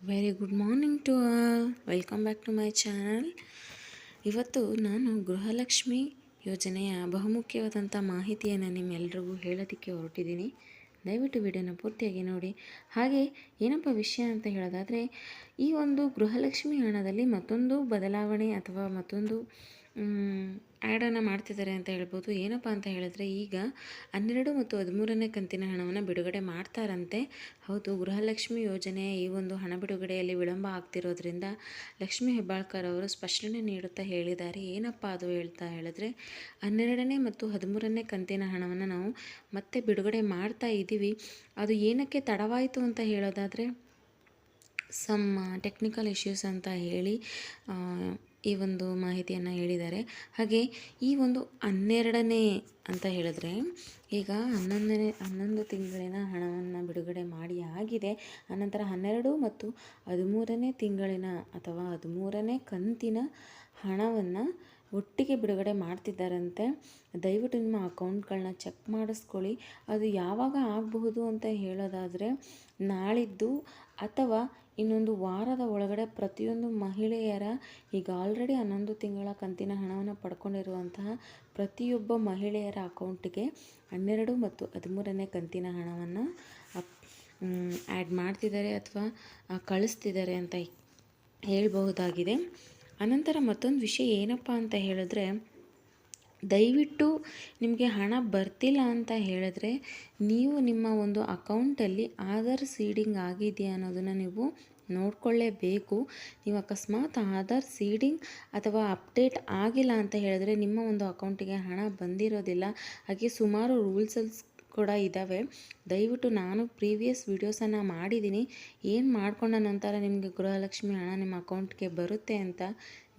Very good morning to all. Welcome back to my channel. ಇವತ್ತು ನಾನು ಗೃಹಲಕ್ಷ್ಮಿ ಯೋಜನೆಯ ಬಹುಮುಖ್ಯವಾದಂಥ ಮಾಹಿತಿಯನ್ನು ನಿಮ್ಮೆಲ್ರಿಗೂ ಹೇಳೋದಕ್ಕೆ ಹೊರಟಿದ್ದೀನಿ. ದಯವಿಟ್ಟು ವಿಡಿಯೋನ ಪೂರ್ತಿಯಾಗಿ ನೋಡಿ. ಹಾಗೆ ಏನಪ್ಪ ವಿಷಯ ಅಂತ ಹೇಳೋದಾದರೆ, ಈ ಒಂದು ಗೃಹಲಕ್ಷ್ಮಿ ಹಣದಲ್ಲಿ ಮತ್ತೊಂದು ಬದಲಾವಣೆ ಅಥವಾ ಮತ್ತೊಂದು ಆ್ಯಡನ್ನು ಮಾಡ್ತಿದ್ದಾರೆ ಅಂತ ಹೇಳ್ಬೋದು. ಏನಪ್ಪ ಅಂತ ಹೇಳಿದ್ರೆ, ಈಗ 12 ಮತ್ತು 13ನೇ ಕಂತಿನ ಹಣವನ್ನು ಬಿಡುಗಡೆ ಮಾಡ್ತಾರಂತೆ. ಹೌದು, ಗೃಹಲಕ್ಷ್ಮಿ ಯೋಜನೆಯ ಈ ಒಂದು ಹಣ ಬಿಡುಗಡೆಯಲ್ಲಿ ವಿಳಂಬ ಆಗ್ತಿರೋದ್ರಿಂದ ಲಕ್ಷ್ಮೀ ಹೆಬ್ಬಾಳ್ಕರ್ ಅವರು ಸ್ಪಷ್ಟನೆ ನೀಡುತ್ತಾ ಹೇಳಿದ್ದಾರೆ. ಏನಪ್ಪ ಅದು ಹೇಳ್ತಾ ಹೇಳಿದ್ರೆ, 12ನೇ ಮತ್ತು 13ನೇ ಕಂತಿನ ಹಣವನ್ನು ನಾವು ಮತ್ತೆ ಬಿಡುಗಡೆ ಮಾಡ್ತಾ ಇದ್ದೀವಿ. ಅದು ಏನಕ್ಕೆ ತಡವಾಯಿತು ಅಂತ ಹೇಳೋದಾದರೆ, ಸಮ್ ಟೆಕ್ನಿಕಲ್ ಇಶ್ಯೂಸ್ ಅಂತ ಹೇಳಿ ಈ ಒಂದು ಮಾಹಿತಿಯನ್ನು ಹೇಳಿದ್ದಾರೆ. ಹಾಗೆ ಈ ಒಂದು 12ನೇ ಅಂತ ಹೇಳಿದ್ರೆ, ಈಗ 11 ತಿಂಗಳಿನ ಹಣವನ್ನು ಬಿಡುಗಡೆ ಮಾಡಿ ಆಗಿದೆ. ಅನಂತರ 12 ಮತ್ತು 13ನೇ ತಿಂಗಳಿನ ಅಥವಾ 13ನೇ ಕಂತಿನ ಹಣವನ್ನು ಒಟ್ಟಿಗೆ ಬಿಡುಗಡೆ ಮಾಡ್ತಿದ್ದಾರಂತೆ. ದಯವಿಟ್ಟು ನಿಮ್ಮ ಅಕೌಂಟ್ಗಳನ್ನ ಚೆಕ್ ಮಾಡಿಸ್ಕೊಳ್ಳಿ. ಅದು ಯಾವಾಗ ಆಗಬಹುದು ಅಂತ ಹೇಳೋದಾದರೆ, ನಾಳಿದ್ದು ಅಥವಾ ಇನ್ನೊಂದು ವಾರದ ಒಳಗಡೆ ಪ್ರತಿಯೊಂದು ಮಹಿಳೆಯರ, ಈಗ ಆಲ್ರೆಡಿ 11 ತಿಂಗಳ ಕಂತಿನ ಹಣವನ್ನು ಪಡ್ಕೊಂಡಿರುವಂತಹ ಪ್ರತಿಯೊಬ್ಬ ಮಹಿಳೆಯರ ಅಕೌಂಟಿಗೆ 12 ಮತ್ತು 13ನೇ ಕಂತಿನ ಹಣವನ್ನು ಆ್ಯಡ್ ಮಾಡ್ತಿದ್ದಾರೆ ಅಥವಾ ಕಳಿಸ್ತಿದ್ದಾರೆ ಅಂತ ಹೇಳ್ಬಹುದಾಗಿದೆ. ಅನಂತರ ಮತ್ತೊಂದು ವಿಷಯ ಏನಪ್ಪ ಅಂತ ಹೇಳಿದ್ರೆ, ದಯವಿಟ್ಟು ನಿಮಗೆ ಹಣ ಬರ್ತಿಲ್ಲ ಅಂತ ಹೇಳಿದ್ರೆ, ನೀವು ನಿಮ್ಮ ಒಂದು ಅಕೌಂಟಲ್ಲಿ ಆಧಾರ್ ಸೀಡಿಂಗ್ ಆಗಿದೆಯಾ ಅನ್ನೋದನ್ನು ನೀವು ನೋಡಿಕೊಳ್ಳೇಬೇಕು. ನೀವು ಅಕಸ್ಮಾತ್ ಆಧಾರ್ ಸೀಡಿಂಗ್ ಅಥವಾ ಅಪ್ಡೇಟ್ ಆಗಿಲ್ಲ ಅಂತ ಹೇಳಿದ್ರೆ ನಿಮ್ಮ ಒಂದು ಅಕೌಂಟಿಗೆ ಹಣ ಬಂದಿರೋದಿಲ್ಲ. ಹಾಗೆ ಸುಮಾರು ರೂಲ್ಸಸ್ ಕೂಡ ಇದ್ದಾವೆ. ದಯವಿಟ್ಟು ನಾನು ಪ್ರೀವಿಯಸ್ ವೀಡಿಯೋಸನ್ನು ಮಾಡಿದ್ದೀನಿ, ಏನು ಮಾಡಿಕೊಂಡ ನಂತರ ನಿಮಗೆ ಗೃಹಲಕ್ಷ್ಮಿ ಹಣ ನಿಮ್ಮ ಅಕೌಂಟ್ಗೆ ಬರುತ್ತೆ ಅಂತ.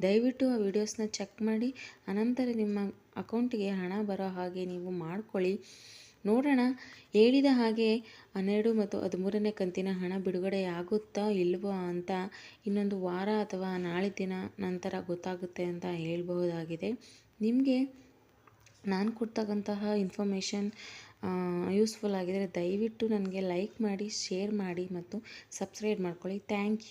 ದಯವಿಟ್ಟು ಆ ವಿಡಿಯೋಸ್ನ ಚೆಕ್ ಮಾಡಿ ಅನಂತರ ನಿಮ್ಮ ಅಕೌಂಟಿಗೆ ಹಣ ಬರೋ ಹಾಗೆ ನೀವು ಮಾಡ್ಕೊಳ್ಳಿ. ನೋಡೋಣ, ಹೇಳಿದ ಹಾಗೆ 12 ಮತ್ತು 13ನೇ ಕಂತಿನ ಹಣ ಬಿಡುಗಡೆಯಾಗುತ್ತಾ ಇಲ್ವೋ ಅಂತ ಇನ್ನೊಂದು ವಾರ ಅಥವಾ ನಾಳಿದ್ದಿನ ನಂತರ ಗೊತ್ತಾಗುತ್ತೆ ಅಂತ ಹೇಳ್ಬಹುದಾಗಿದೆ. ನಿಮಗೆ ನಾನು ಕೊಡ್ತಕ್ಕಂತಹ ಇನ್ಫಾರ್ಮೇಷನ್ ಯೂಸ್ಫುಲ್ ಆಗಿದರೆ ದಯವಿಟ್ಟು ನನಗೆ ಲೈಕ್ ಮಾಡಿ, ಶೇರ್ ಮಾಡಿ ಮತ್ತು ಸಬ್ಸ್ಕ್ರೈಬ್ ಮಾಡ್ಕೊಳ್ಳಿ. Thank you.